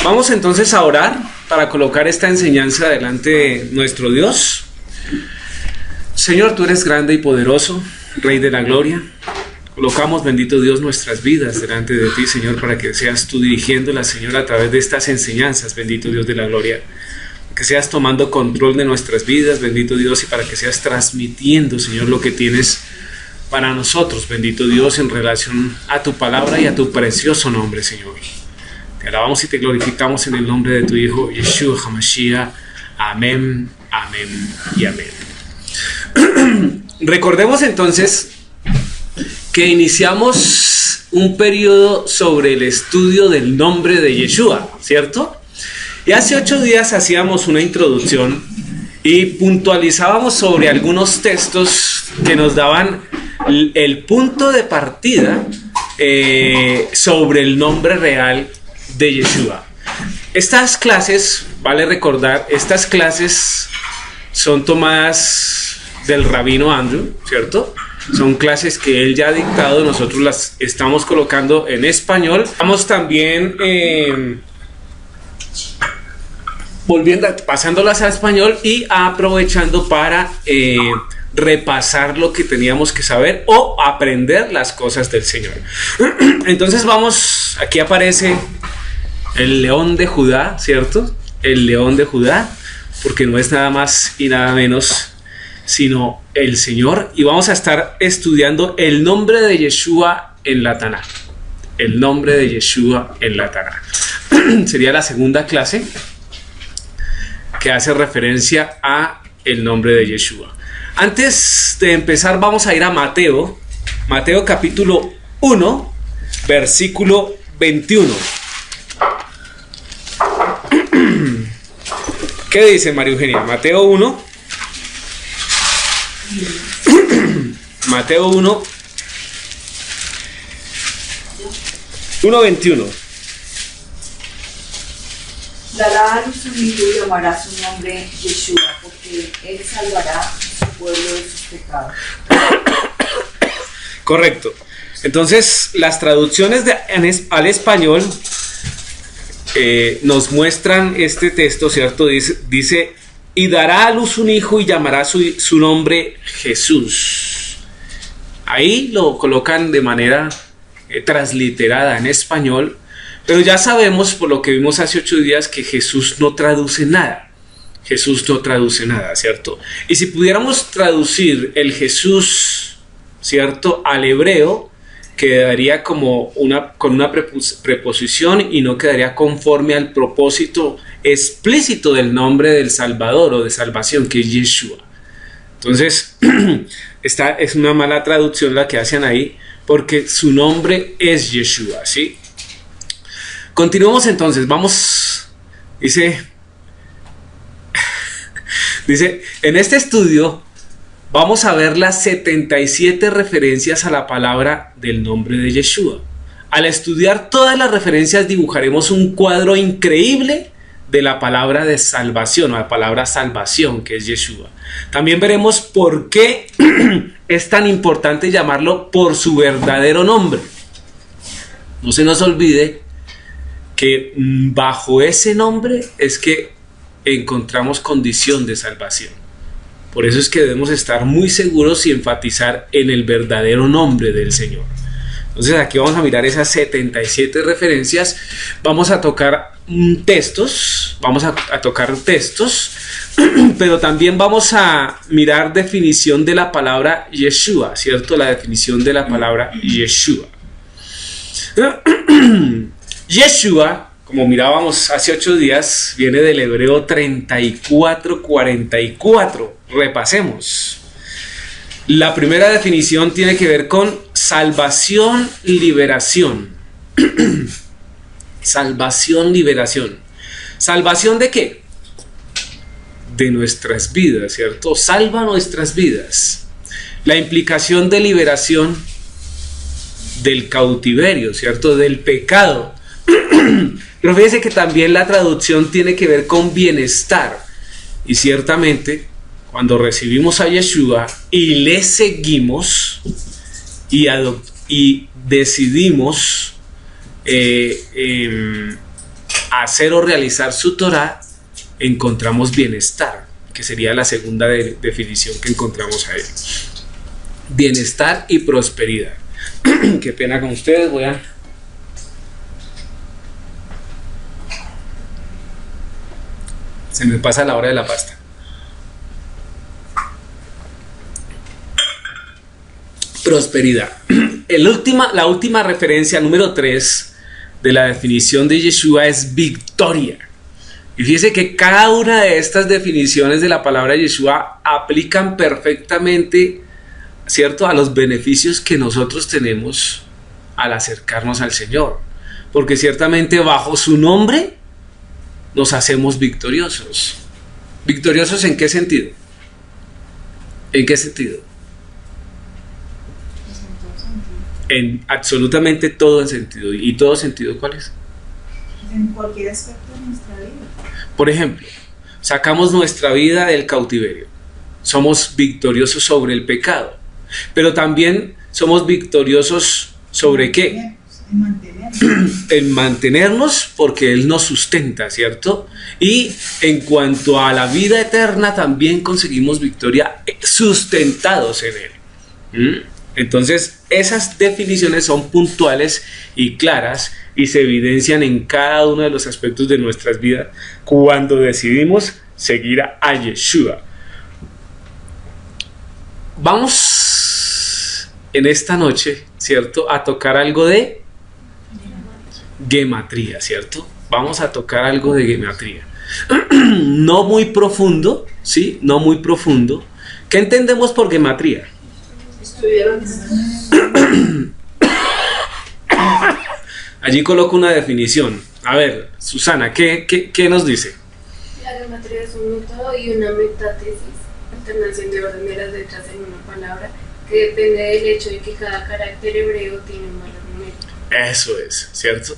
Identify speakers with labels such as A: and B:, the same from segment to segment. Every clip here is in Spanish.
A: Vamos entonces a orar para colocar esta enseñanza delante de nuestro Dios. Señor, tú eres grande y poderoso, Rey de la gloria. Colocamos, bendito Dios, nuestras vidas delante de ti, Señor, para que seas tú dirigiéndolas, Señor, a través de estas enseñanzas, bendito Dios de la gloria. Que seas tomando control de nuestras vidas, bendito Dios, y para que seas transmitiendo, Señor, lo que tienes para nosotros, bendito Dios, en relación a tu palabra y a tu precioso nombre, Señor. Te alabamos y te glorificamos en el nombre de tu Hijo, Yeshua HaMashiach. Amén, amén y amén. Recordemos entonces que iniciamos un periodo sobre el estudio del nombre de Yeshua, ¿cierto? Y hace 8 días hacíamos una introducción y puntualizábamos sobre algunos textos que nos daban el punto de partida sobre el nombre real de Yeshua. Estas clases, vale recordar, estas clases son tomadas del rabino Andrew, ¿cierto? Son clases que él ya ha dictado, nosotros las estamos colocando en español. Estamos también pasándolas a español y aprovechando para repasar lo que teníamos que saber o aprender las cosas del Señor. Entonces vamos, aquí aparece el león de Judá, ¿cierto? El león de Judá, porque no es nada más y nada menos sino el Señor, y vamos a estar estudiando el nombre de Yeshua en la Taná. El nombre de Yeshua en la Taná. Sería la segunda clase que hace referencia a el nombre de Yeshua. Antes de empezar vamos a ir a Mateo capítulo 1, versículo 21. ¿Qué dice María Eugenia? Mateo 1. Mateo 1, 1:21.
B: Dará a luz un hijo y llamará su nombre Yeshua, porque él salvará a su pueblo de sus pecados.
A: Correcto. Entonces, las traducciones al español nos muestran este texto, ¿cierto? Dice, y dará a luz un hijo y llamará su nombre Jesús. Ahí lo colocan de manera transliterada en español, pero ya sabemos por lo que vimos hace 8 días que Jesús no traduce nada. Jesús no traduce nada, ¿cierto? Y si pudiéramos traducir el Jesús, ¿cierto?, al hebreo, quedaría con una preposición y no quedaría conforme al propósito explícito del nombre del Salvador o de salvación, que es Yeshua. Entonces, esta es una mala traducción la que hacen ahí, porque su nombre es Yeshua, ¿sí? Continuamos entonces, dice, en este estudio vamos a ver las 77 referencias a la palabra del nombre de Yeshua. Al estudiar todas las referencias dibujaremos un cuadro increíble de la palabra de salvación, o la palabra salvación, que es Yeshua. También veremos por qué es tan importante llamarlo por su verdadero nombre. No se nos olvide que bajo ese nombre es que encontramos condición de salvación. Por eso es que debemos estar muy seguros y enfatizar en el verdadero nombre del Señor. Entonces aquí vamos a mirar esas 77 referencias. Vamos a tocar textos, pero también vamos a mirar definición de la palabra Yeshua, ¿cierto? La definición de la palabra Yeshua. Yeshua, como mirábamos hace 8 días, viene del hebreo 34:44. Repasemos. La primera definición tiene que ver con salvación, liberación. Salvación, liberación. ¿Salvación de qué? De nuestras vidas, ¿cierto? Salva nuestras vidas. La implicación de liberación del cautiverio, ¿cierto? Del pecado. Pero fíjense que también la traducción tiene que ver con bienestar. Y ciertamente, cuando recibimos a Yeshua y le seguimos y decidimos hacer o realizar su Torah, encontramos bienestar, que sería la segunda definición que encontramos ahí. Bienestar y prosperidad. Qué pena con ustedes, se me pasa la hora de la pasta. Prosperidad. La última referencia, número 3, de la definición de Yeshua es victoria. Y fíjese que cada una de estas definiciones de la palabra Yeshua aplican perfectamente, ¿cierto?, a los beneficios que nosotros tenemos al acercarnos al Señor. Porque ciertamente bajo su nombre nos hacemos victoriosos. ¿Victoriosos en qué sentido? ¿En qué sentido? En absolutamente todo sentido. ¿Y todo sentido cuál es?
B: En cualquier aspecto de nuestra vida.
A: Por ejemplo, sacamos nuestra vida del cautiverio. Somos victoriosos sobre el pecado. Pero también somos victoriosos ¿sobre qué? En mantenernos, porque Él nos sustenta, ¿cierto? Y en cuanto a la vida eterna, también conseguimos victoria sustentados en Él. Entonces, esas definiciones son puntuales y claras y se evidencian en cada uno de los aspectos de nuestras vidas cuando decidimos seguir a Yeshua. Vamos en esta noche, ¿cierto?, a tocar algo de gematría, ¿cierto? Vamos a tocar algo de gematría. No muy profundo, ¿sí? No muy profundo. ¿Qué entendemos por gematría? Allí coloco una definición. A ver, Susana, ¿qué nos dice?
C: La gematría es un método y una metátesis, alternación de orden de las letras en una palabra, que depende del hecho de que cada carácter hebreo tiene un valor numérico.
A: Eso es, ¿cierto?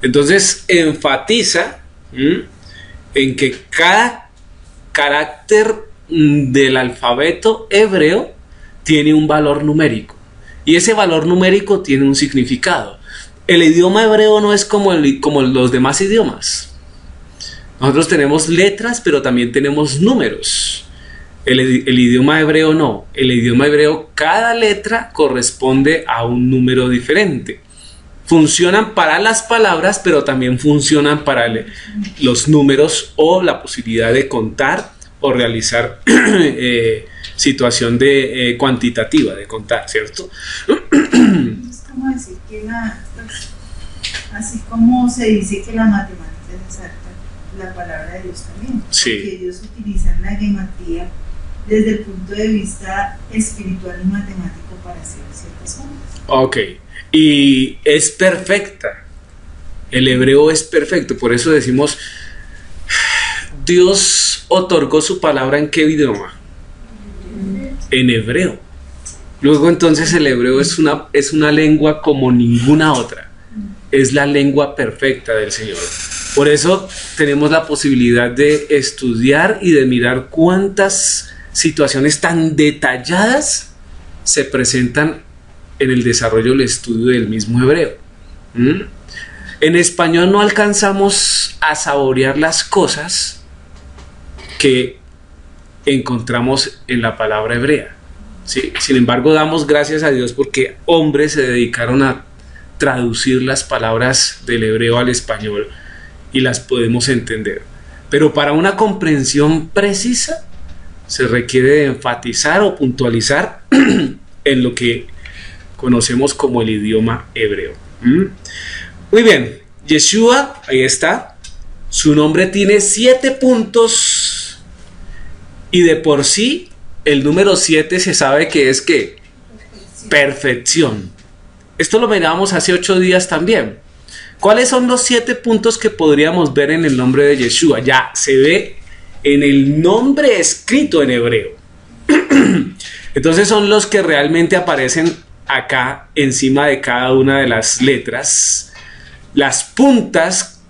A: Entonces enfatiza en que cada carácter del alfabeto hebreo tiene un valor numérico, y ese valor numérico tiene un significado. El idioma hebreo no es como los demás idiomas. Nosotros tenemos letras, pero también tenemos números. El idioma hebreo no. El idioma hebreo, cada letra corresponde a un número diferente. Funcionan para las palabras, pero también funcionan para los números o la posibilidad de contar o realizar situación de cuantitativa, de contar, ¿cierto?
B: Es como decir que así como se dice que la matemática es exacta, la palabra de Dios también.
A: Sí.
B: Porque ellos utilizan la gematría desde el punto de vista espiritual y matemático para hacer ciertas cosas.
A: Ok, y es perfecta. El hebreo es perfecto, por eso decimos, Dios otorgó su palabra ¿en qué idioma? En hebreo. Luego entonces el hebreo es una lengua como ninguna otra. Es la lengua perfecta del Señor. Por eso tenemos la posibilidad de estudiar y de mirar cuántas situaciones tan detalladas se presentan en el desarrollo del estudio del mismo hebreo. En español no alcanzamos a saborear las cosas que encontramos en la palabra hebrea, ¿sí? Sin embargo, damos gracias a Dios porque hombres se dedicaron a traducir las palabras del hebreo al español y las podemos entender. Pero para una comprensión precisa se requiere de enfatizar o puntualizar en lo que conocemos como el idioma hebreo. Muy bien, Yeshua, ahí está. Su nombre tiene 7 puntos y de por sí el número 7 se sabe que es ¿qué? Perfección. Esto lo mirábamos hace 8 días también. ¿Cuáles son los 7 puntos que podríamos ver en el nombre de Yeshua? Ya se ve en el nombre escrito en hebreo. Entonces son los que realmente aparecen acá encima de cada una de las letras. Las puntas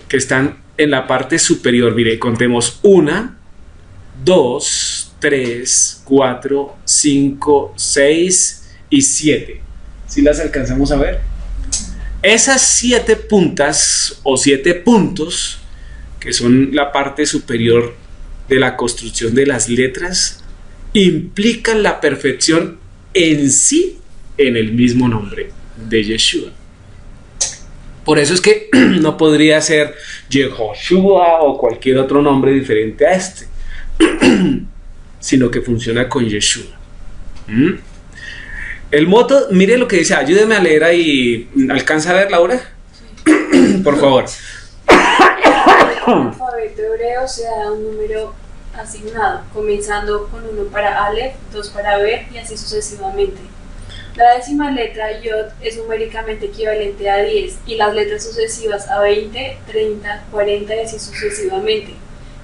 A: que están en la parte superior, mire, contemos 1, 2, 3, 4, 5, 6 y 7. ¿Sí las alcanzamos a ver? Esas 7 puntas o 7 puntos, que son la parte superior de la construcción de las letras, implican la perfección en sí en el mismo nombre de Yeshua. Por eso es que no podría ser Yehoshua o cualquier otro nombre diferente a este, sino que funciona con Yeshua. El moto, mire lo que dice, ayúdeme a leer ahí. ¿Alcanza a ver, Laura? Por favor.
C: El alfabeto hebreo se da un número asignado, comenzando con 1 para Aleph, 2 para Bet y así sucesivamente. La décima letra Yod es numéricamente equivalente a 10 y las letras sucesivas a 20, 30, 40 y así sucesivamente.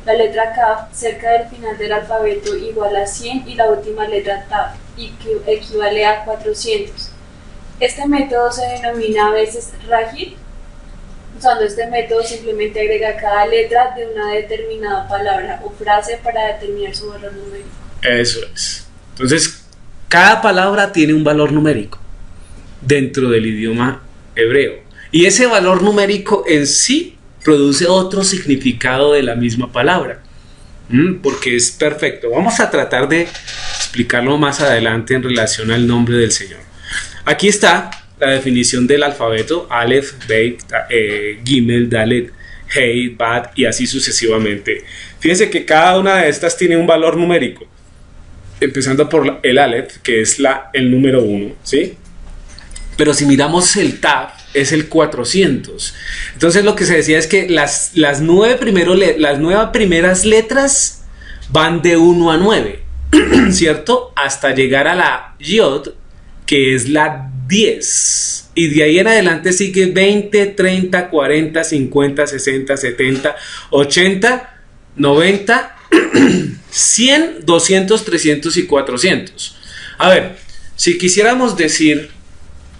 C: La letra Kaf cerca del final del alfabeto igual a 100 y la última letra Tav equivale a 400. Este método se denomina a veces Rajid. Usando este método simplemente agrega cada letra de una determinada palabra o frase para determinar su valor numérico.
A: Eso es. Entonces, cada palabra tiene un valor numérico dentro del idioma hebreo. Y ese valor numérico en sí produce otro significado de la misma palabra. Porque es perfecto. Vamos a tratar de explicarlo más adelante en relación al nombre del Señor. Aquí está la definición del alfabeto: Aleph, Beit, Gimel, Dalet, Hei, Bat y así sucesivamente. Fíjense que cada una de estas tiene un valor numérico, empezando por el Aleph, que es el número 1, ¿sí? Pero si miramos el Tav, es el 400. Entonces lo que se decía es que las 9 primeras letras van de 1 a 9, ¿cierto? Hasta llegar a la Yod, que es la 10. Y de ahí en adelante sigue 20, 30, 40, 50, 60, 70, 80, 90, 100, 200, 300 y 400. A ver, si quisiéramos decir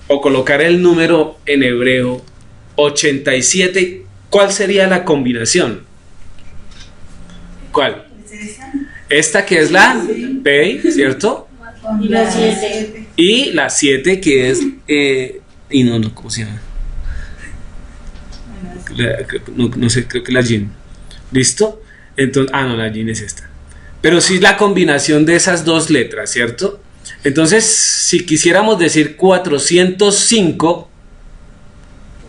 A: o colocar el número en hebreo 87, ¿cuál sería la combinación? ¿Cuál? Esta que es la Pei, ¿cierto?
B: Y la 7.
A: Y la 7 que es y no, ¿cómo se llama? No sé, creo que la Jin. ¿Listo? Entonces, no, la Jin es esta. Pero sí la combinación de esas dos letras, ¿cierto? Entonces, si quisiéramos decir 405,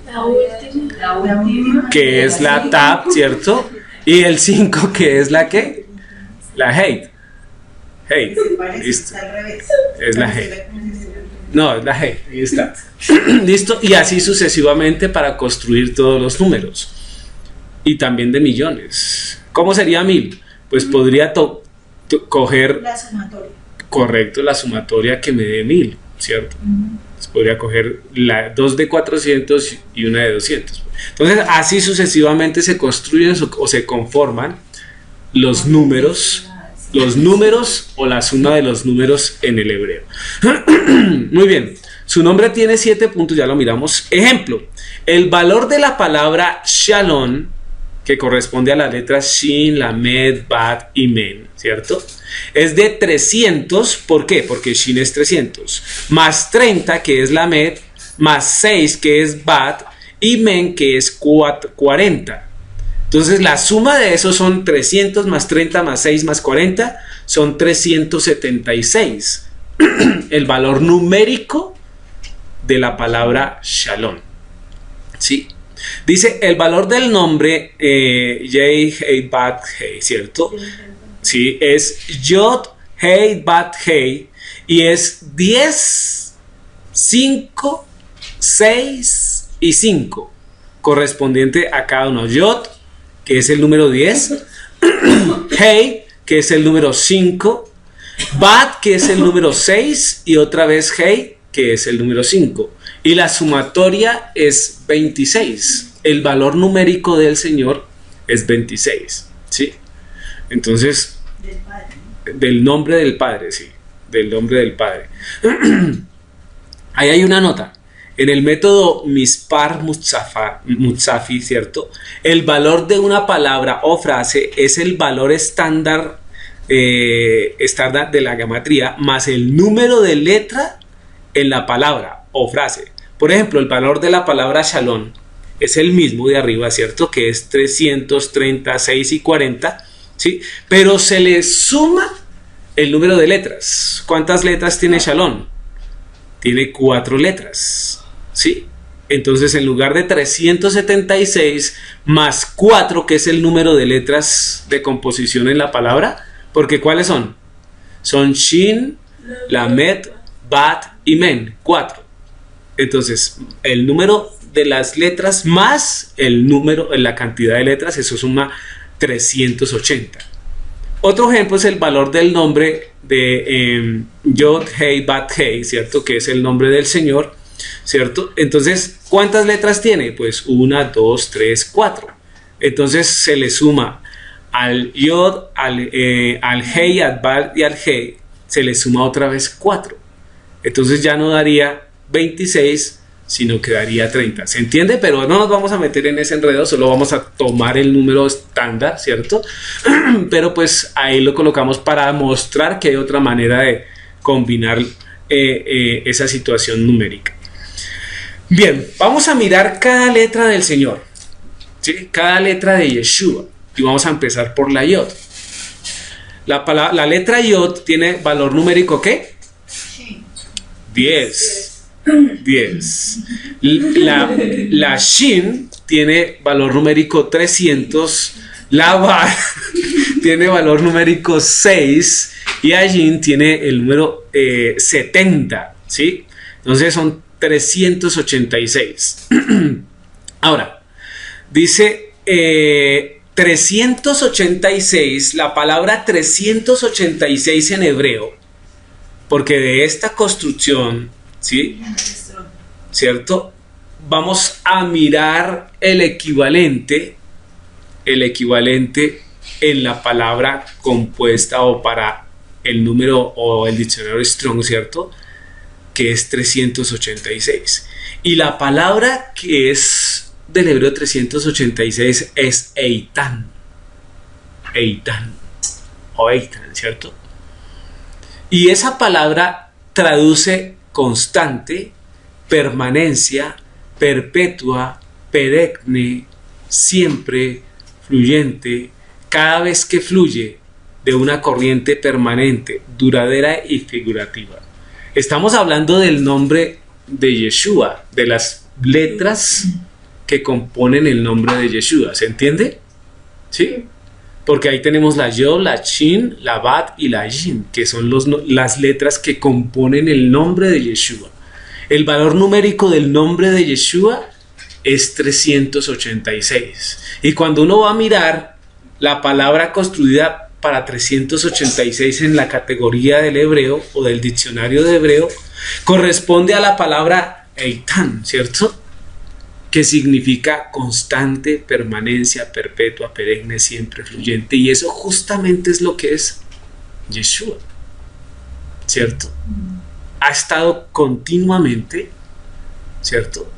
C: La última.
A: que es la Tab, ¿cierto? Y el 5, que es la ¿qué? La Hate. Hate. Listo. Es la Hate. No, es la Hate. Ahí está. Listo. Y así sucesivamente para construir todos los números. Y también de millones. ¿Cómo sería 1000? Pues podría coger...
B: La sumatoria.
A: Correcto, la sumatoria que me dé 1000, ¿cierto? Pues podría coger 2 de 400 y una de 200. Entonces, así sucesivamente se construyen o se conforman los números o la suma de los números en el hebreo. Muy bien, su nombre tiene 7 puntos, ya lo miramos. Ejemplo, el valor de la palabra Shalom, que corresponde a las letras Shin, Lamed, Bat y Men, ¿cierto? Es de 300, ¿por qué? Porque Shin es 300, más 30, que es Lamed, más 6, que es Bat, y Men, que es 40. Entonces la suma de eso son 300 más 30 más 6 más 40, son 376. El valor numérico de la palabra Shalom, ¿sí? Dice el valor del nombre Yeh, Hei, Bat, Hei, ¿cierto? Sí, es Yod, Hei, Bat, Hei, y es 10, 5, 6 y 5, correspondiente a cada uno. Yod, que es el número 10, Hei, que es el número 5, Bat, que es el número 6, y otra vez Hei, que es el número 5. Y la sumatoria es 26. El valor numérico del Señor es 26, ¿sí? Entonces, del nombre del Padre, sí, del nombre del Padre. Ahí hay una nota. En el método Mispar Mutzafi, ¿cierto? El valor de una palabra o frase es el valor estándar de la gematría más el número de letra en la palabra o frase. Por ejemplo, el valor de la palabra shalom es el mismo de arriba, ¿cierto? Que es 336 y 40, ¿sí? Pero se le suma el número de letras. ¿Cuántas letras tiene shalom? Tiene 4 letras, ¿sí? Entonces, en lugar de 376 más 4, que es el número de letras de composición en la palabra, porque ¿cuáles son? Son Shin, Lamed, Bat y Men, 4. Entonces, el número de las letras más el número, la cantidad de letras, eso suma 380. Otro ejemplo es el valor del nombre de Yod Hei Bat Hei, ¿cierto? Que es el nombre del Señor, ¿cierto? Entonces, ¿cuántas letras tiene? Pues 1, 2, 3, 4. Entonces se le suma al Yod, al Hei, al Bat y al Hei, se le suma otra vez 4. Entonces ya no daría 26, sino que daría 30. ¿Se entiende? Pero no nos vamos a meter en ese enredo, solo vamos a tomar el número estándar, ¿cierto? Pero pues ahí lo colocamos para mostrar que hay otra manera de combinar esa situación numérica. Bien, vamos a mirar cada letra del Señor, ¿sí? Cada letra de Yeshua. Y vamos a empezar por la Yod. La letra Yod tiene valor numérico, ¿qué? 10. La Shin tiene valor numérico 300. La Ba tiene valor numérico 6. Y Ayin tiene el número 70. ¿Sí? Entonces son 386. Ahora, dice 386, la palabra 386 en hebreo, porque de esta construcción, ¿sí? ¿Cierto? Vamos a mirar el equivalente en la palabra compuesta o para el número o el diccionario Strong, ¿cierto? Que es 386. Y la palabra que es del hebreo 386 es Eitan, ¿cierto? Y esa palabra traduce constante, permanencia, perpetua, perenne, siempre, fluyente, cada vez que fluye de una corriente permanente, duradera y figurativa. Estamos hablando del nombre de Yeshua, de las letras que componen el nombre de Yeshua. ¿Se entiende? ¿Sí? Porque ahí tenemos la Yod, la Shin, la Bat y la Yin, que son las letras que componen el nombre de Yeshua. El valor numérico del nombre de Yeshua es 386. Y cuando uno va a mirar la palabra construida para 386 en la categoría del hebreo o del diccionario de hebreo, corresponde a la palabra Eitan, ¿cierto? Que significa constante, permanencia, perpetua, perenne, siempre, fluyente. Y eso justamente es lo que es Yeshua, ¿cierto? Ha estado continuamente, ¿cierto?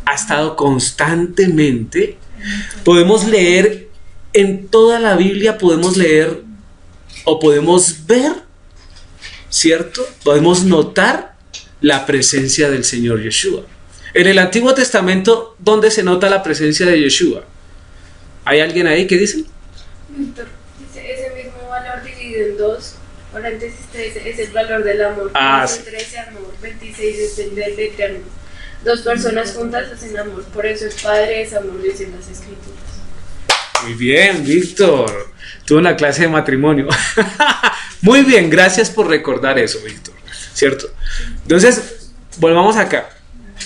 A: Ha estado constantemente. Podemos leer en toda la Biblia, podemos leer o podemos ver, ¿cierto? Podemos notar la presencia del Señor Yeshua. En el Antiguo Testamento, ¿dónde se nota la presencia de Yeshua? ¿Hay alguien ahí que dice?
C: Víctor, dice ese mismo valor dividido en 2, paréntesis 13 es el valor del amor, 13 amor, 26 es el del eterno. Dos personas juntas hacen amor, por eso el Padre es amor, dicen las Escrituras.
A: Muy bien, Víctor. Tuve una clase de matrimonio. Muy bien, gracias por recordar eso, Víctor. ¿Cierto? Entonces, volvamos acá.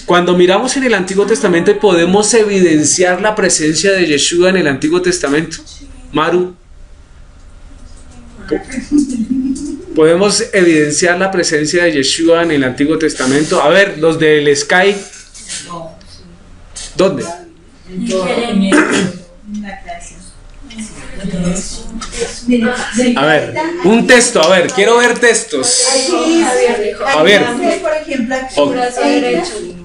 A: Cuando miramos en el Antiguo Testamento, ¿podemos evidenciar la presencia de Yeshua en el Antiguo Testamento? Maru. ¿Podemos evidenciar la presencia de Yeshua en el Antiguo Testamento? A ver, los del Sky. ¿Dónde? A ver, un texto, a ver, quiero ver textos. A ver,
B: por ejemplo, aquí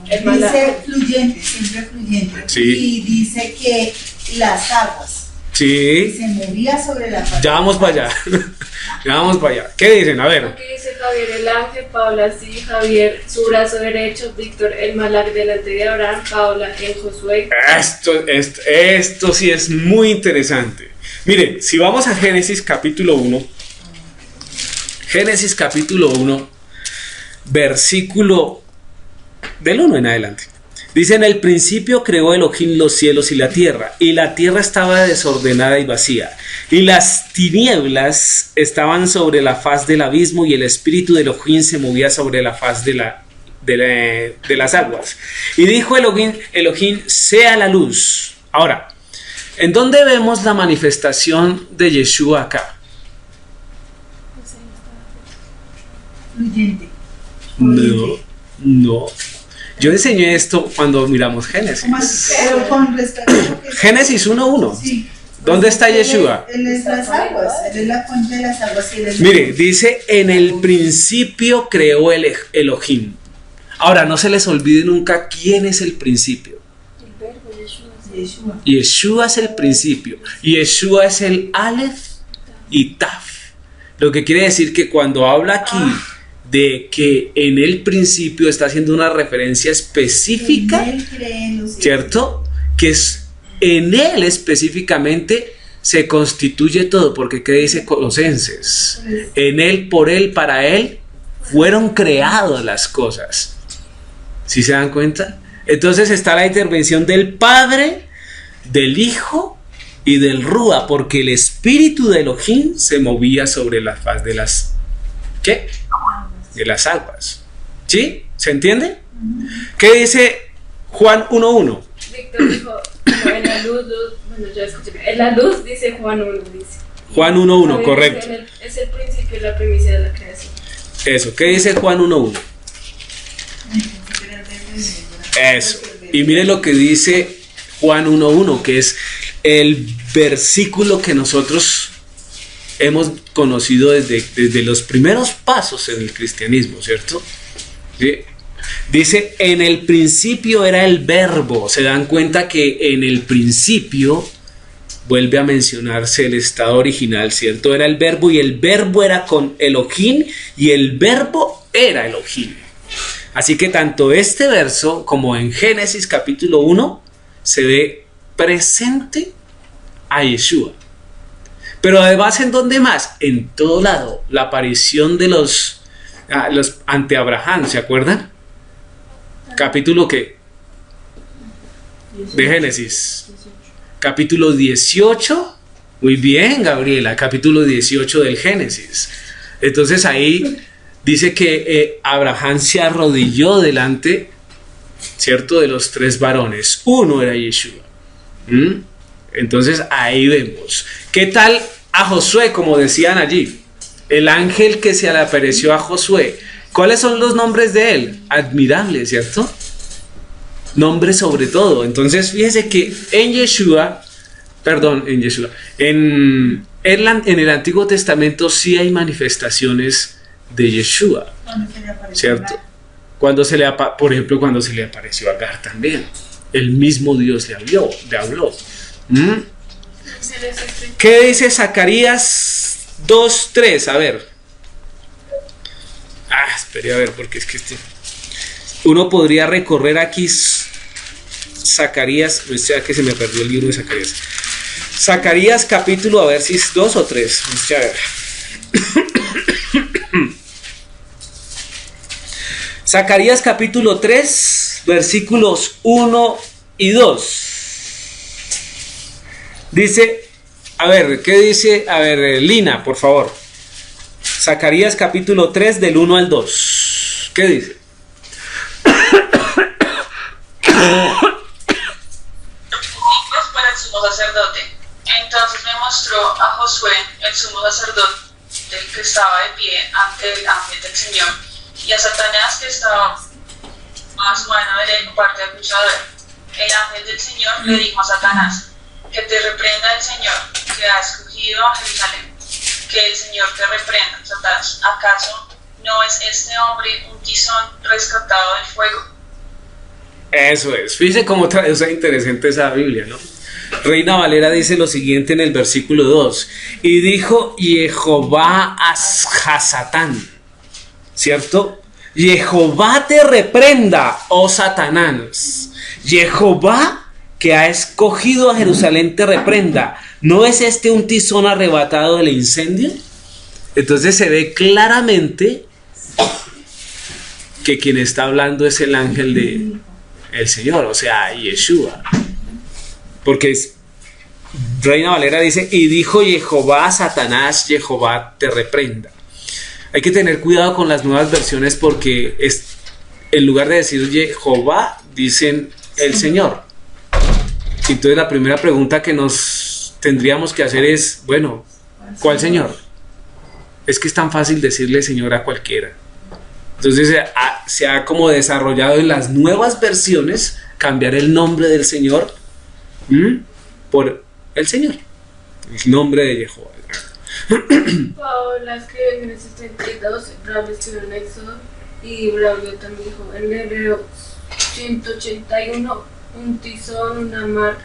B: dice fluyente, siempre fluyente.
A: Sí.
B: Y dice que las aguas.
A: Sí.
B: Se movía sobre la faz.
A: Ya vamos para allá. Ya vamos para allá. ¿Qué dicen? A ver.
C: Aquí dice Javier el ángel, Paula sí, Javier su brazo derecho, Víctor el Malak delante de Abraham, Paula el Josué.
A: Esto sí es muy interesante. Mire, si vamos a Génesis capítulo 1, versículo del 1 en adelante. Dice: en el principio creó Elohim los cielos y la tierra estaba desordenada y vacía, y las tinieblas estaban sobre la faz del abismo, y el espíritu de Elohim se movía sobre la faz de las aguas. Y dijo Elohim, sea la luz. Ahora, ¿en dónde vemos la manifestación de Yeshua acá?
B: Fluyente.
A: No. Yo enseñé esto cuando miramos Génesis.
B: Pero con respecto a lo que...
A: Génesis 1:1.
B: Sí.
A: ¿Dónde está Yeshua?
B: Él es las aguas, él es la fuente de las aguas. Y él es
A: Mire, dice: en el principio creó el Elohim. Ahora, no se les olvide nunca quién es el principio.
C: El verbo
B: Yeshua.
A: Yeshua es el principio. Yeshua es el Aleph y Taf. Lo que quiere decir que cuando habla aquí de que en el principio está haciendo una referencia específica,
B: En él creen los
A: ¿cierto? Que es en él específicamente se constituye todo, porque ¿qué dice Colosenses? En él, por él, para él fueron creadas las cosas. ¿Sí se dan cuenta? Entonces está la intervención del Padre, del Hijo y del Rúa, porque el espíritu de Elohim se movía sobre la faz de las... ¿Qué? De las aguas. ¿Sí? ¿Se entiende? ¿Qué dice Juan 1:1?
C: Víctor dijo, no, en la luz, bueno, ya escuché, en la luz dice Juan 1, dice.
A: Juan 1:1,
C: Javier
A: correcto.
C: dice, es el principio y la primicia de la creación.
A: Eso, ¿qué dice Juan 1:1? Eso. Y mire lo que dice Juan 1:1, que es el versículo que nosotros hemos conocido desde los primeros pasos en el cristianismo, ¿cierto? ¿Sí? Dice: en el principio era el verbo. Se dan cuenta que en el principio vuelve a mencionarse el estado original, ¿cierto? Era el verbo, y el verbo era con Elohim, y el verbo era Elohim. Así que tanto este verso como en Génesis capítulo 1 se ve presente a Yeshua. Pero además, ¿en dónde más? En todo lado. La aparición de los ante Abraham, ¿se acuerdan? Capítulo ¿qué? De Génesis. Capítulo 18. Muy bien, Gabriela. Capítulo 18 del Génesis. Entonces ahí dice que Abraham se arrodilló delante, ¿cierto?, de los tres varones. Uno era Yeshua. Entonces ahí vemos. ¿Qué tal a Josué, como decían allí? El ángel que se le apareció a Josué. ¿Cuáles son los nombres de él? Admirable, ¿cierto? Nombre sobre todo. Entonces fíjese que en el Antiguo Testamento sí hay manifestaciones de Yeshua, ¿cierto? Por ejemplo, cuando se le apareció a Agar también, el mismo Dios le habló. ¿Qué dice Zacarías 2:3? A ver. Espere a ver, porque es que uno podría recorrer aquí Zacarías. No sé, que se me perdió el libro de Zacarías. Zacarías capítulo, a ver si es 2 o 3. A ver. Zacarías capítulo 3, versículos 1 y 2. Dice, a ver, ¿qué dice? A ver, Lina, por favor. Zacarías capítulo 3, del 1 al 2. ¿Qué dice?
D: Para el sumo sacerdote. Entonces me mostró a Josué, el sumo sacerdote, que estaba de pie ante el ángel del Señor, y a Satanás, que estaba a su mano derecha, parte del acusador. El ángel del Señor le dijo a Satanás: que te reprenda el Señor, que ha escogido a Jerusalén. Que el Señor te reprenda, Satanás. ¿Acaso no es este hombre un tizón rescatado del fuego?
A: Eso es. Fíjese cómo traduce interesante esa Biblia, ¿no? Reina Valera dice lo siguiente en el versículo 2. Y dijo Jehová a Satán, ¿cierto? Jehová te reprenda, oh Satanás. Jehová que ha escogido a Jerusalén te reprenda. ¿No es este un tizón arrebatado del incendio? Entonces se ve claramente que quien está hablando es el ángel del Señor, o sea, Yeshua. Porque Reina Valera dice, y dijo Jehová a Satanás, Jehová te reprenda. Hay que tener cuidado con las nuevas versiones porque en lugar de decir Jehová, dicen el Señor. Entonces la primera pregunta que nos tendríamos que hacer es, bueno, ¿cuál Señor? Es que es tan fácil decirle Señor a cualquiera. Entonces se ha como desarrollado en las nuevas versiones cambiar el nombre del Señor por el Señor, el nombre de Jehová.
C: Paola escribió en el 72, Braulio escribió en Éxodo y Braulio también dijo en Hebreo 181, un tizón, una marca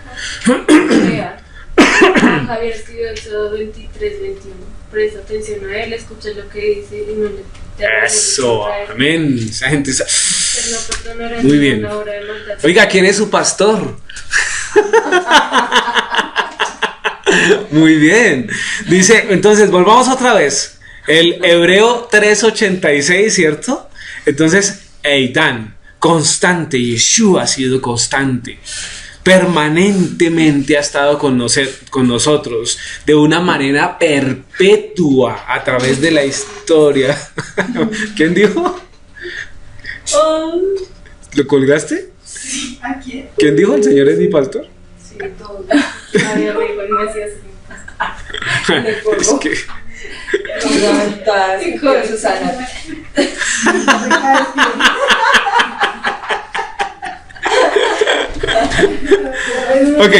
C: real. Javier escribió Éxodo 23, 21. Presta atención a él, escucha lo que dice y no le
A: eso, amén. Esa gente muy bien. Oiga, ¿quién es su pastor? Muy bien. Dice, entonces, volvamos otra vez. El Hebreo 3:86, ¿cierto? Entonces, Eitan, constante. Yeshua ha sido constante. Permanentemente ha estado con nosotros de una manera perpetua a través de la historia. ¿Quién dijo? ¿Lo colgaste?
B: Sí, ¿a quién?
A: ¿Quién dijo? ¿El Señor es mi pastor?
C: Sí, todo. Nadie me dijo, no hacía así.
A: Es que...
E: Con Susana.
A: Ok,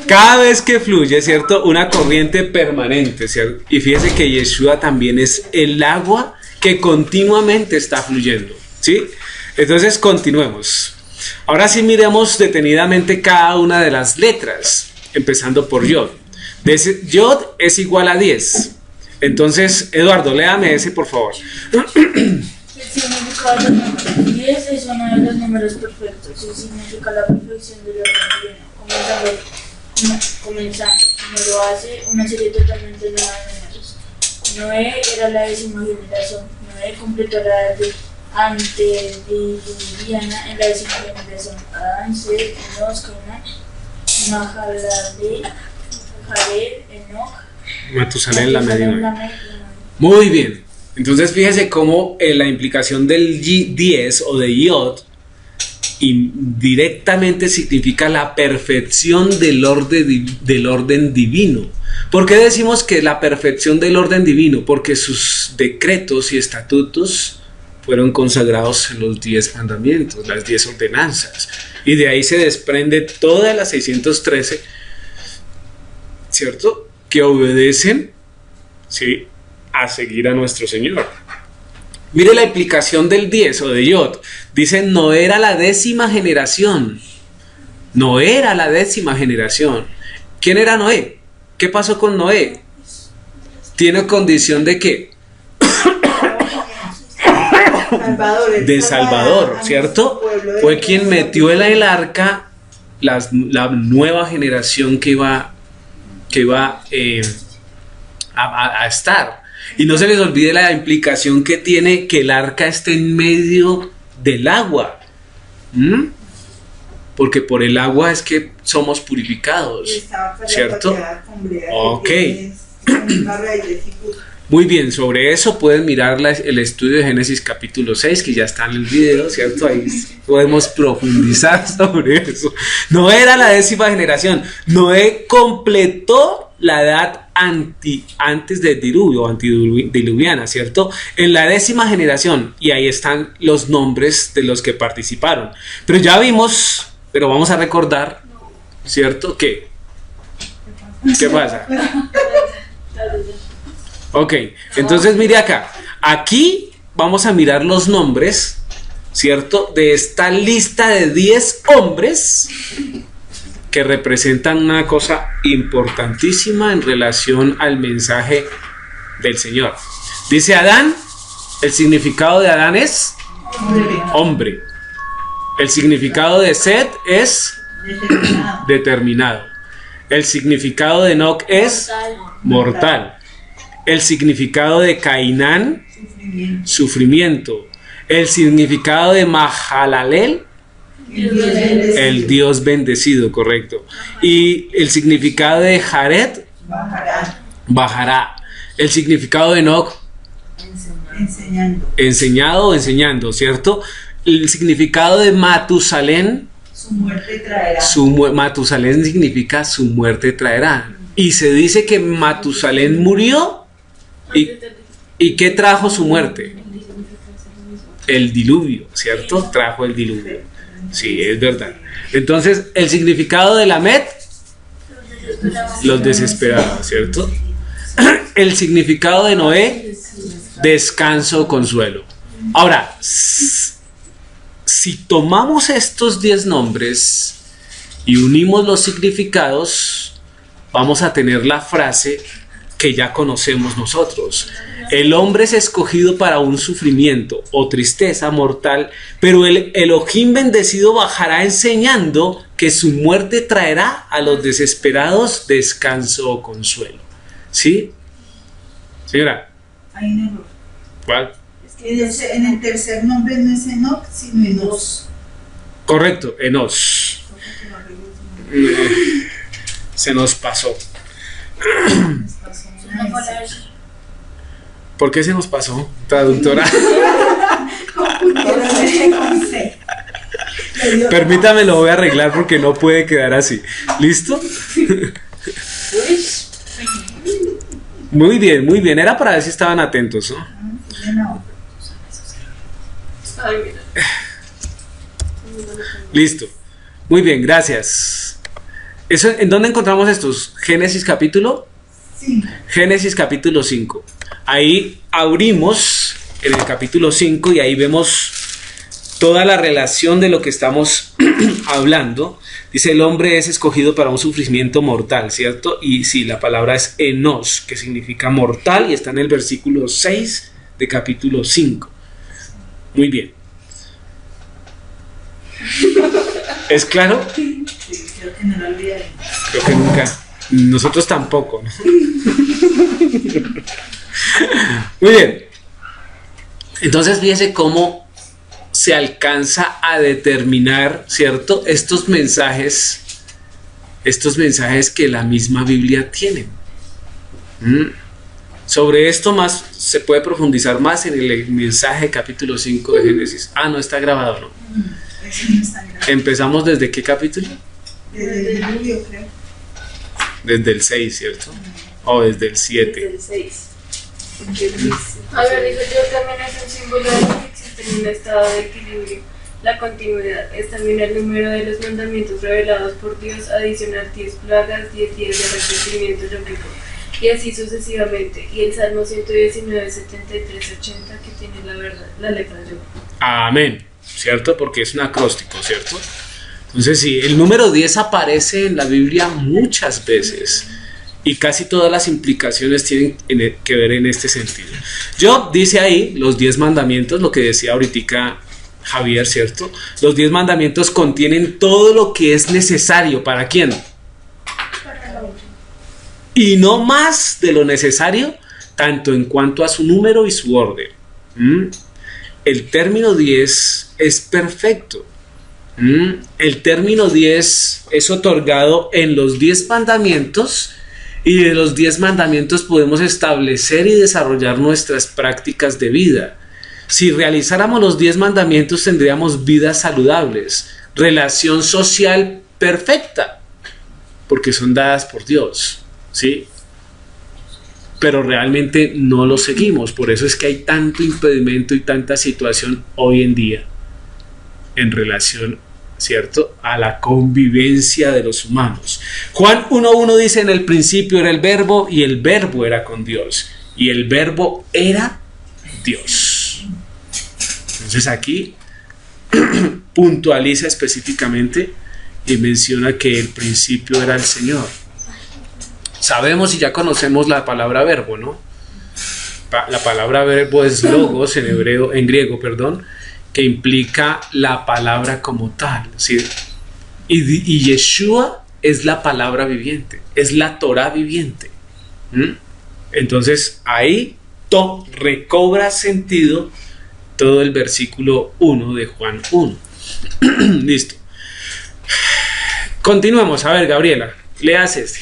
A: cada vez que fluye, ¿cierto? Una corriente permanente, ¿cierto? Y fíjese que Yeshua también es el agua que continuamente está fluyendo, ¿sí? Entonces continuemos. Ahora sí miremos detenidamente cada una de las letras, empezando por Yod. Yod es igual a 10. Entonces, Eduardo, léame ese, por favor.
F: El significado del número 10 es uno de los números perfectos y significa la perfección del orden divino, comenzando, como lo hace una serie totalmente nueva de números. Noé era la 10ª generación. Noé completó la edad antediluviana en la 10ª generación. Adán, Set, Enos, Cainán, Mahalalel, Jared, Enoch,
A: Matusalén, la media. Muy bien. Entonces fíjese cómo la implicación del 10 o de Yod directamente significa la perfección del orden divino. ¿Por qué decimos que la perfección del orden divino? Porque sus decretos y estatutos fueron consagrados en los 10 mandamientos, las 10 ordenanzas. Y de ahí se desprende todas las 613, ¿cierto? Que obedecen, ¿sí?, a seguir a nuestro Señor. Mire la implicación del 10 o de Yod. Dice, no era la 10ª generación. No era la 10ª generación. ¿Quién era Noé? ¿Qué pasó con Noé? Tiene condición de ¿qué? De Salvador, ¿cierto? Fue quien metió en el arca la nueva generación que iba a estar. Y no se les olvide la implicación que tiene que el arca esté en medio del agua. Porque por el agua es que somos purificados, ¿cierto? Ok. Muy bien, sobre eso pueden mirar el estudio de Génesis capítulo 6, que ya está en el video, ¿cierto? Ahí podemos profundizar sobre eso. No era la 10ª generación. Noé completó la edad antes del diluvio, antediluviana, ¿cierto? En la 10ª generación, y ahí están los nombres de los que participaron. Pero ya vimos, pero vamos a recordar, ¿cierto? ¿Qué pasa? Ok, entonces mire acá. Aquí vamos a mirar los nombres, ¿cierto? De esta lista de 10 hombres que representan una cosa importantísima en relación al mensaje del Señor. Dice Adán, el significado de Adán es hombre. El significado de Set es determinado. El significado de Enoc es mortal. El significado de Cainán, sufrimiento. El significado de Mahalalel, el Dios bendecido, correcto. Y el significado de Jared, bajará. El significado de Enoc, enseñado o enseñando, ¿cierto? El significado de Matusalén,
B: su muerte traerá.
A: Matusalén significa su muerte traerá. Y se dice que Matusalén murió. ¿Y qué trajo su muerte? El diluvio, ¿cierto? Trajo el diluvio. Sí, es verdad. Entonces, el significado de Lamed, los desesperados, ¿cierto? El significado de Noé, descanso, consuelo. Ahora, si tomamos estos 10 nombres y unimos los significados, vamos a tener la frase que ya conocemos nosotros. El hombre es escogido para un sufrimiento o tristeza mortal, pero el Elohim bendecido bajará enseñando que su muerte traerá a los desesperados descanso o consuelo. ¿Sí? Señora.
B: Hay un error.
A: ¿Cuál?
B: Es que en el tercer nombre no es Enoc, sino Enos.
A: Correcto, Enos. Se nos pasó. ¿Por qué se nos pasó, traductora? Permítame, lo voy a arreglar porque no puede quedar así. ¿Listo? Muy bien, muy bien. Era para ver si estaban atentos, ¿no? Listo. Muy bien, gracias. Eso, ¿en dónde encontramos estos? Génesis capítulo 5. Génesis capítulo 5. Ahí abrimos en el capítulo 5 y ahí vemos toda la relación de lo que estamos hablando. Dice, el hombre es escogido para un sufrimiento mortal, ¿cierto? Y sí, la palabra es enos, que significa mortal, y está en el versículo 6 de capítulo 5. Muy bien. ¿Es claro?
B: Sí, creo que no lo olvidaré.
A: Creo que nunca. Nosotros tampoco, ¿no? Muy bien. Entonces fíjese cómo se alcanza a determinar, ¿cierto? Estos mensajes que la misma Biblia tiene. Sobre esto más se puede profundizar más en el mensaje capítulo 5 de Génesis. Ah, no está grabado, ¿no?
B: Eso no está grabado.
A: ¿Empezamos desde qué capítulo?
B: Desde el diluvio, creo.
A: Desde el 6, ¿cierto? O desde el 7.
C: Desde el 6. A ver, dijo yo, también es un símbolo de que existe en un estado de equilibrio. La continuidad es también el número de los mandamientos revelados por Dios, adicionar 10 plagas, 10 días de arrepentimiento lógico, y así sucesivamente. Y el Salmo 119, 73, 80, que tiene la letra yo.
A: Amén, ¿cierto? Porque es un acróstico, ¿cierto? Entonces sí, el número 10 aparece en la Biblia muchas veces y casi todas las implicaciones tienen que ver en este sentido. Job dice ahí los 10 mandamientos, lo que decía ahorita Javier, ¿cierto? Los 10 mandamientos contienen todo lo que es necesario. ¿Para quién? Y no más de lo necesario, tanto en cuanto a su número y su orden. El término 10 es perfecto. El término 10 es otorgado en los 10 mandamientos, y de los 10 mandamientos podemos establecer y desarrollar nuestras prácticas de vida. Si realizáramos los 10 mandamientos tendríamos vidas saludables, relación social perfecta, porque son dadas por Dios, ¿sí? Pero realmente no lo seguimos. Por eso es que hay tanto impedimento y tanta situación hoy en día en relación, ¿cierto?, a la convivencia de los humanos. Juan 1:1 dice, en el principio era el verbo y el verbo era con Dios y el verbo era Dios. Entonces aquí puntualiza específicamente y menciona que el principio era el Señor. Sabemos y ya conocemos la palabra verbo, ¿no? La palabra verbo es logos en griego, que implica la palabra como tal, ¿sí? Y Yeshua es la palabra viviente, es la Torah viviente. Entonces ahí recobra sentido todo el versículo 1 de Juan 1. Listo. Continuamos. A ver, Gabriela, leas este.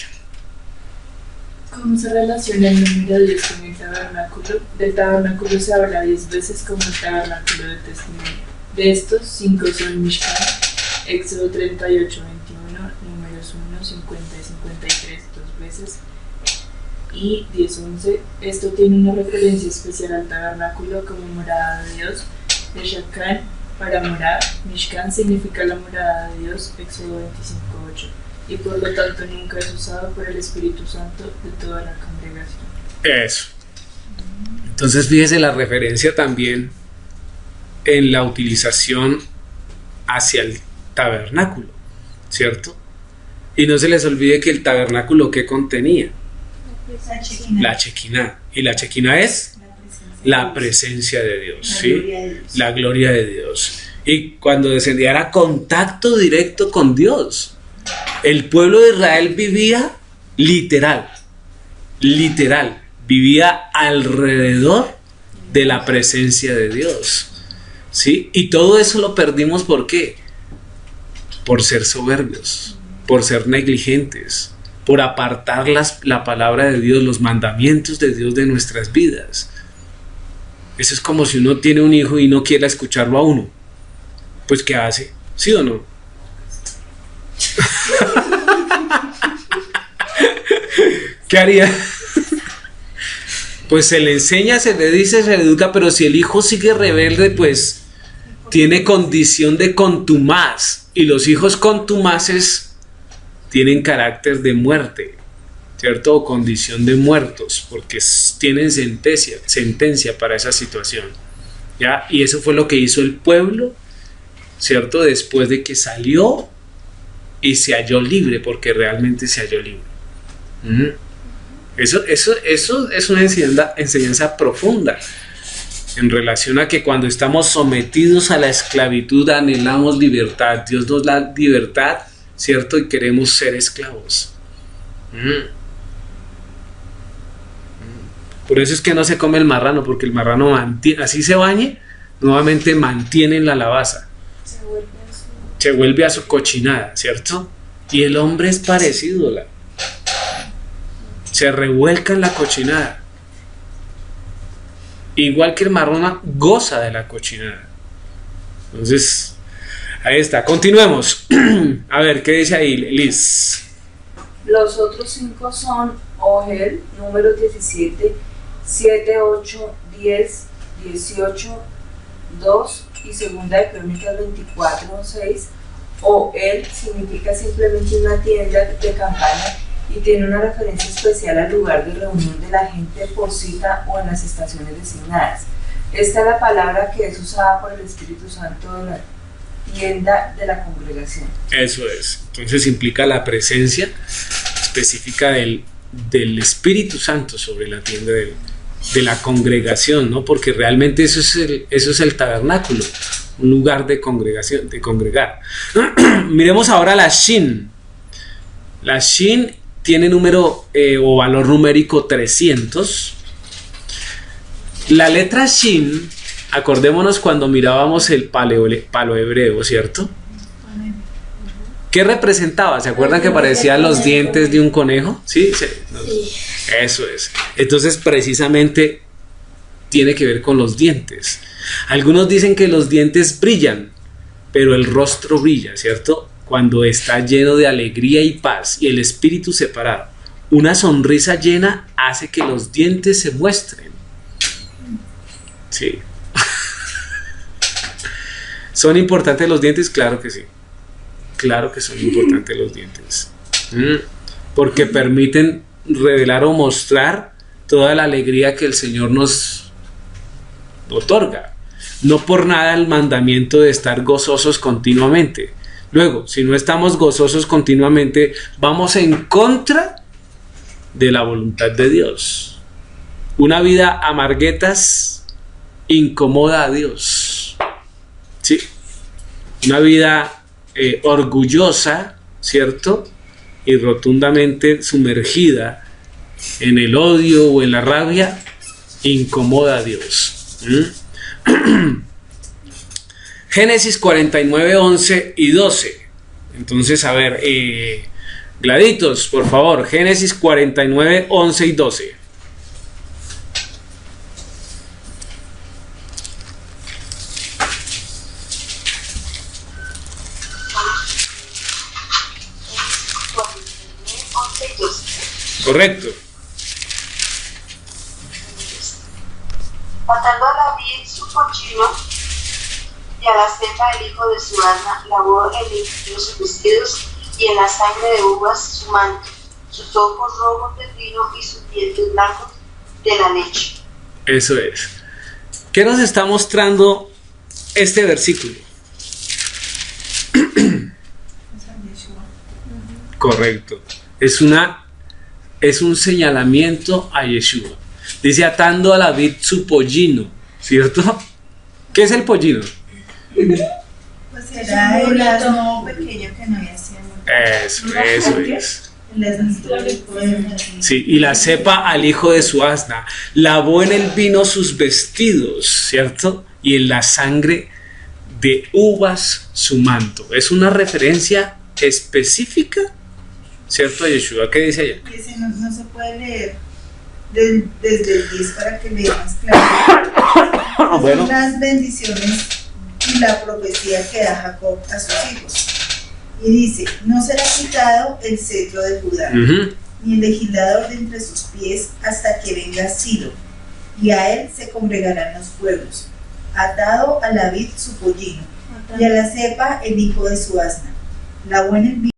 F: ¿Cómo se relaciona el número 10 con el tabernáculo? Del tabernáculo se habla 10 veces como el tabernáculo de testimonio. De estos, 5 son Mishkan, Éxodo 38, 21, números 1, 50 y 53, 2 veces, y 10, 11. Esto tiene una referencia especial al tabernáculo como morada de Dios, de Shakan, para morar. Mishkan significa la morada de Dios, Éxodo 25, 8. Y por lo tanto nunca es usado por el Espíritu Santo de toda la congregación.
A: Eso. Entonces fíjese la referencia también en la utilización hacia el tabernáculo, ¿cierto? Y no se les olvide que el tabernáculo, ¿qué contenía? La Chequiná. Y la Chequiná es la presencia de Dios, ¿sí? La gloria de Dios. Y cuando descendía era contacto directo con Dios. El pueblo de Israel vivía literal, vivía alrededor de la presencia de Dios, ¿sí? Y todo eso lo perdimos, ¿por qué? Por ser soberbios, por ser negligentes, por apartar la palabra de Dios, los mandamientos de Dios de nuestras vidas. Eso es como si uno tiene un hijo y no quiere escucharlo a uno. Pues ¿qué hace? ¿Sí o no? ¿Qué haría? Pues se le enseña, se le dice, se le educa, pero si el hijo sigue rebelde, pues tiene condición de contumaz, y los hijos contumaces tienen carácter de muerte, ¿cierto? O condición de muertos, porque tienen sentencia para esa situación, ¿ya? Y eso fue lo que hizo el pueblo, ¿cierto? Después de que salió y se halló libre, porque realmente se halló libre. Eso es una enseñanza profunda en relación a que cuando estamos sometidos a la esclavitud anhelamos libertad. Dios nos da libertad, ¿cierto? Y queremos ser esclavos. Por eso es que no se come el marrano, porque el marrano mantiene, así se bañe, nuevamente mantiene en la lavaza. Se vuelve a su cochinada, ¿cierto? Y el hombre es parecido, se revuelca en la cochinada. Igual que el marrano goza de la cochinada. Entonces, ahí está. Continuemos. A ver, ¿qué dice ahí, Liz?
E: Los otros 5 son Ohel, número 17, 7, 8, 10, 18, 2 y segunda de Crónicas 24, 6. Ohel significa simplemente una tienda de campaña y tiene una referencia especial al lugar de reunión de la gente por cita o en las estaciones designadas. Esta es la palabra que es usada por el Espíritu Santo en la tienda de la congregación.
A: Eso es. Entonces implica la presencia específica del Espíritu Santo sobre la tienda de la congregación, ¿no? Porque realmente eso es el tabernáculo, un lugar de congregación, de congregar. Miremos ahora la Shin. La Shin tiene número o valor numérico 300. La letra Shin, acordémonos cuando mirábamos el palo hebreo, ¿cierto? ¿Qué representaba? ¿Se acuerdan que parecían los dientes de un conejo? ¿Sí? Eso es. Entonces precisamente tiene que ver con los dientes. Algunos dicen que los dientes brillan, pero el rostro brilla, ¿cierto? Cuando está lleno de alegría y paz y el espíritu separado. Una sonrisa llena hace que los dientes se muestren. Sí. ¿Son importantes los dientes? Claro que sí. Claro que son importantes los dientes. Porque permiten revelar o mostrar toda la alegría que el Señor nos otorga. No por nada el mandamiento de estar gozosos continuamente. Luego, si no estamos gozosos continuamente, vamos en contra de la voluntad de Dios. Una vida amarguetas incomoda a Dios. ¿Sí? Una vida orgullosa, ¿cierto? Y rotundamente sumergida en el odio o en la rabia, incomoda a Dios. Génesis 49, 11 y 12. Entonces, a ver, Gladitos, por favor, Génesis 49, 11 y 12. Correcto.
G: Matando a David su pollino y a la cepa el hijo de su asna, lavó el limpio sus vestidos y en la sangre de uvas su manto, sus ojos rojos del vino y sus dientes blancos de la leche.
A: Eso es. ¿Qué nos está mostrando este versículo? Correcto. Es un señalamiento a Yeshua. Dice atando a David su pollino, ¿cierto? ¿Qué es el pollino?
B: Pues era el asno pequeño que no había sido.
A: Eso es.
B: El asnito del pueblo.
A: Sí, y la cepa al hijo de su asna. Lavó en el vino sus vestidos, ¿cierto? Y en la sangre de uvas su manto. Es una referencia específica, ¿cierto, Yeshua? ¿Qué dice allá?
B: Ese no se puede leer desde el 10 para que leamos claro.
A: Bueno.
B: Son las bendiciones y la profecía que da Jacob a sus hijos. Y dice, no será quitado el cetro de Judá, ni el legislador de entre sus pies hasta que venga Ciro, y a él se congregarán los pueblos, atado a David su pollino, y a la cepa el hijo de su asna, lavó en el vino